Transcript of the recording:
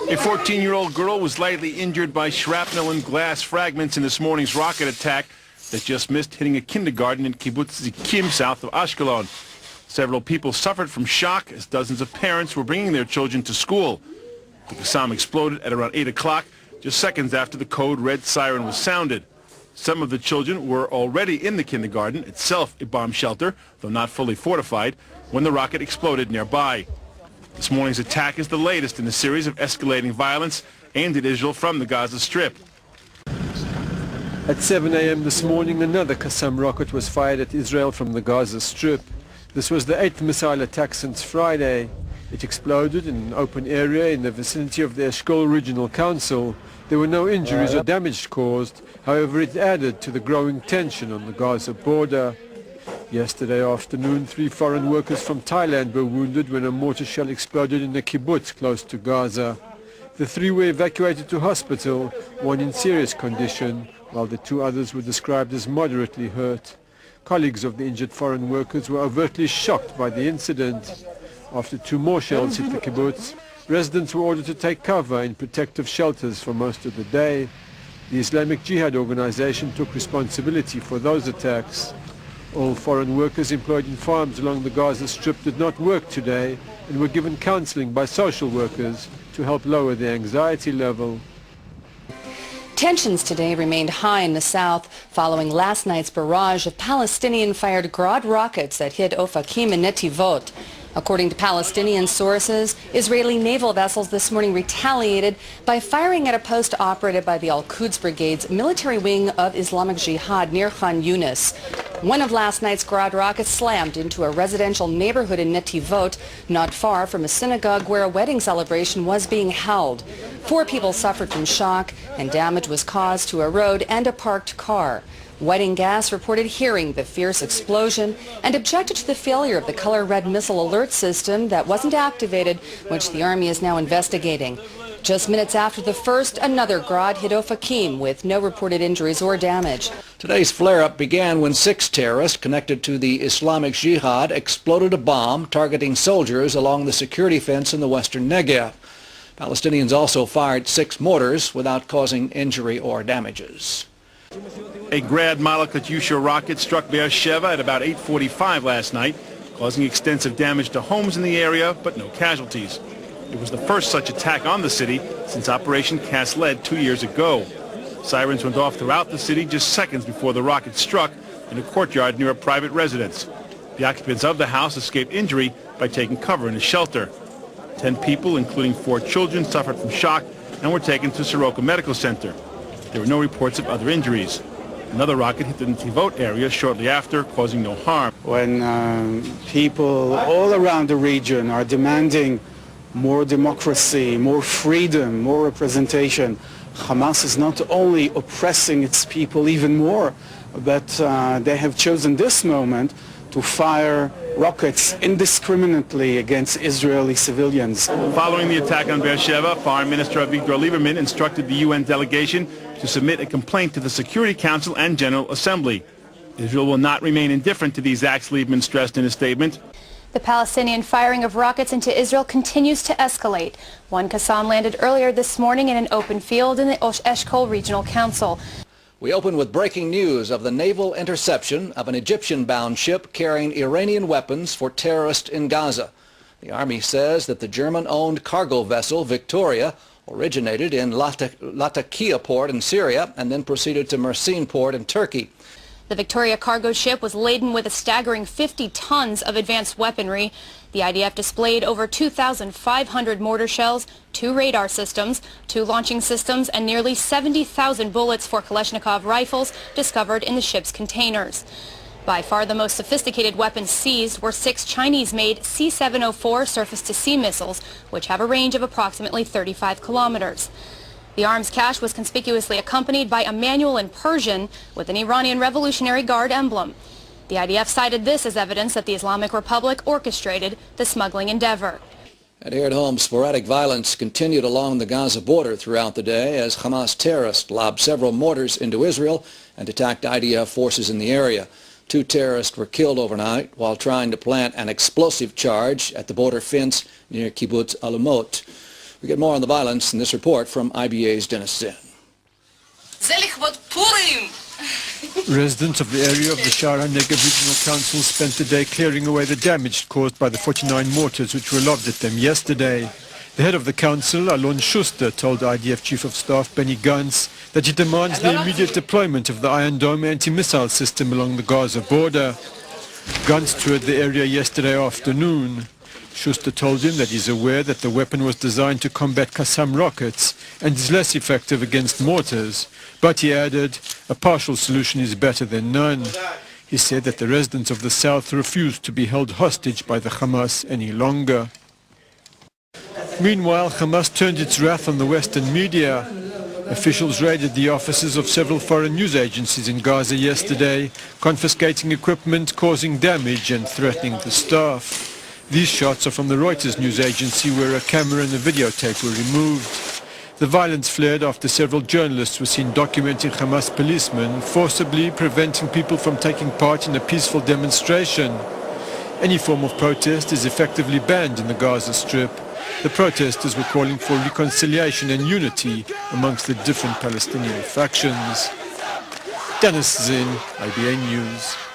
A 14-year-old girl was lightly injured by shrapnel and glass fragments in this morning's rocket attack that just missed hitting a kindergarten in Kibbutz Zikim, south of Ashkelon. Several people suffered from shock as dozens of parents were bringing their children to school. The Qassam exploded at around 8 o'clock, just seconds after the code red siren was sounded. Some of the children were already in the kindergarten, itself a bomb shelter, though not fully fortified, when the rocket exploded nearby. This morning's attack is the latest in a series of escalating violence aimed at Israel from the Gaza Strip. At 7 a.m. this morning, another Qassam rocket was fired at Israel from the Gaza Strip. This was the 8th missile attack since Friday. It exploded in an open area in the vicinity of the Eshkol Regional Council. There were no injuries or damage caused. However, it added to the growing tension on the Gaza border. Yesterday afternoon, 3 foreign workers from Thailand were wounded when a mortar shell exploded in a kibbutz close to Gaza. The 3 were evacuated to hospital, 1 in serious condition, while the 2 others were described as moderately hurt. Colleagues of the injured foreign workers were overtly shocked by the incident. After 2 more shells hit the kibbutz, residents were ordered to take cover in protective shelters for most of the day. The Islamic Jihad organization took responsibility for those attacks. All foreign workers employed in farms along the Gaza Strip did not work today and were given counseling by social workers to help lower their anxiety level. Tensions today remained high in the south following last night's barrage of Palestinian-fired Gaza rockets that hit Ofakim and Netivot. According to Palestinian sources, Israeli naval vessels this morning retaliated by firing at a post operated by the Al-Quds Brigade's military wing of Islamic Jihad near Khan Yunis. One of last night's Gaza rockets slammed into a residential neighborhood in Netivot, not far from a synagogue where a wedding celebration was being held. 4 people suffered from shock, and damage was caused to a road and a parked car. Wedding Gas reported hearing the fierce explosion and objected to the failure of the color red missile alert system that wasn't activated, which the Army is now investigating. Just minutes after the first, another Grad hit Ofakim with no reported injuries or damage. Today's flare-up began when 6 terrorists connected to the Islamic Jihad exploded a bomb targeting soldiers along the security fence in the western Negev. Palestinians also fired 6 mortars without causing injury or damages. A Grad Malakatyusha rocket struck Beersheba at about 8:45 last night, causing extensive damage to homes in the area, but no casualties. It was the first such attack on the city since Operation Cast Lead 2 years ago. Sirens went off throughout the city just seconds before the rocket struck in a courtyard near a private residence. The occupants of the house escaped injury by taking cover in a shelter. 10 people, including 4 children, suffered from shock and were taken to Soroka Medical Center. There were no reports of other injuries. Another rocket hit the Netivot area shortly after, causing no harm. When people all around the region are demanding more democracy, more freedom, more representation, Hamas is not only oppressing its people even more, but they have chosen this moment to fire rockets indiscriminately against Israeli civilians. Following the attack on Beersheba, Foreign Minister Avigdor Lieberman instructed the UN delegation to submit a complaint to the Security Council and General Assembly. Israel will not remain indifferent to these acts, Lieberman stressed in a statement. The Palestinian firing of rockets into Israel continues to escalate. One Qassam landed earlier this morning in an open field in the Eshkol Regional Council. We open with breaking news of the naval interception of an Egyptian-bound ship carrying Iranian weapons for terrorists in Gaza. The Army says that the German-owned cargo vessel Victoria originated in Latakia port in Syria and then proceeded to Mersin port in Turkey. The Victoria cargo ship was laden with a staggering 50 tons of advanced weaponry. The IDF displayed over 2,500 mortar shells, 2 radar systems, 2 launching systems, and nearly 70,000 bullets for Kalashnikov rifles discovered in the ship's containers. By far the most sophisticated weapons seized were 6 Chinese-made C-704 surface-to-sea missiles, which have a range of approximately 35 kilometers. The arms cache was conspicuously accompanied by a manual in Persian with an Iranian Revolutionary Guard emblem. The IDF cited this as evidence that the Islamic Republic orchestrated the smuggling endeavor. And here at home, sporadic violence continued along the Gaza border throughout the day as Hamas terrorists lobbed several mortars into Israel and attacked IDF forces in the area. 2 terrorists were killed overnight while trying to plant an explosive charge at the border fence near Kibbutz Alumot. We get more on the violence in this report from IBA's Dennis Zinn. Residents of the area of the Shara Negev Regional Council spent the day clearing away the damage caused by the 49 mortars which were lobbed at them yesterday. The head of the council, Alon Schuster, told IDF Chief of Staff Benny Gantz that he demands the immediate deployment of the Iron Dome anti-missile system along the Gaza border. Gantz toured the area yesterday afternoon. Schuster told him that he's aware that the weapon was designed to combat Qassam rockets and is less effective against mortars, but he added, a partial solution is better than none. He said that the residents of the south refused to be held hostage by the Hamas any longer. Meanwhile, Hamas turned its wrath on the Western media. Officials raided the offices of several foreign news agencies in Gaza yesterday, confiscating equipment, causing damage and threatening the staff. These shots are from the Reuters news agency, where a camera and a videotape were removed. The violence flared after several journalists were seen documenting Hamas policemen forcibly preventing people from taking part in a peaceful demonstration. Any form of protest is effectively banned in the Gaza Strip. The protesters were calling for reconciliation and unity amongst the different Palestinian factions. Dennis Zinn, IBA News.